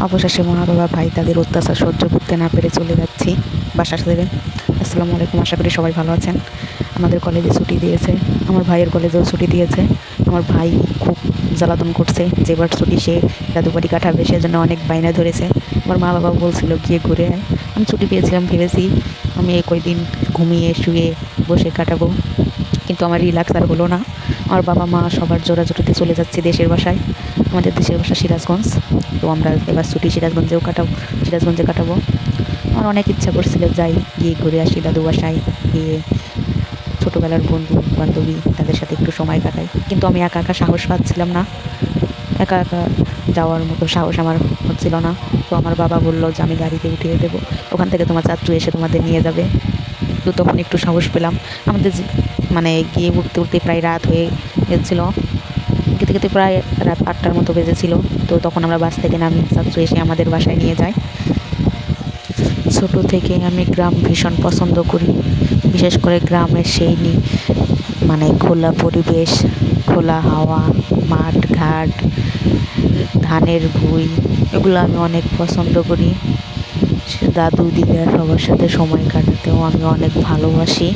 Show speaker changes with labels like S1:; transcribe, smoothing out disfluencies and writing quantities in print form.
S1: অবশেষে মা বাবা ভাই তাদের অত্যাচার সহ্য করতে না পেরে চলে যাচ্ছি বাসা ছেড়ে। আসসালামু আলাইকুম, আশা করি সবাই ভালো আছেন। আমাদের কলেজে ছুটি দিয়েছে, আমার ভাইয়ের কলেজেও ছুটি দিয়েছে। আমার ভাই খুব জ্বালাতন করছে, যেবার ছুটি সে দাদু বাড়ি কাটাবে, সেজন্য অনেক বায়না ধরেছে। আমার মা বাবা বলছিল গিয়ে ঘুরে আয়। আমি ছুটি পেয়েছিলাম, ভেবেছি আমি এই কয়দিন ঘুমিয়ে শুয়ে বসে কাটাবো, কিন্তু আমার রিল্যাক্স আর হলো না। আমার বাবা মা সবার জোরাজুটিতে চলে যাচ্ছে দেশের বাসায়। আমাদের দেশের বাসা সিরাজগঞ্জ, তো আমরা এবার ছুটি সিরাজগঞ্জে কাটাবো। আমার অনেক ইচ্ছা করছিল যাই, গিয়ে ঘুরে আসি দাদু বাসায়, গিয়ে ছোটোবেলার বন্ধু বান্ধবী তাদের সাথে একটু সময় কাটাই, কিন্তু আমি একা একা সাহস পাচ্ছিলাম না। একা একা যাওয়ার মতো সাহস আমার হচ্ছিল না। তো আমার বাবা বললো যে আমি গাড়িতে উঠিয়ে দেবো, ওখান থেকে তোমার চাচু এসে তোমাদের নিয়ে যাবে। তো তখন একটু সাহস পেলাম। আমাদের মানে গিয়ে উঠতে উঠতে প্রায় রাত হয়ে গেছিলো, খেতে খেতে প্রায় রাত 8টার মতো বেজেছিল। তো তখন আমরা বাস থেকে নামি, চাচু এসে আমাদের বাসায় নিয়ে যায়। ছোটো থেকে আমি গ্রাম ভীষণ পছন্দ করি, বিশেষ করে গ্রামের সেই মানে খোলা পরিবেশ, খোলা হাওয়া, মাঠ ঘাট, ধানের ভুঁই, এগুলো আমি অনেক পছন্দ করি। দাদু দিদা সবার সাথে সময় কাটাতেও আমি অনেক ভালোবাসি।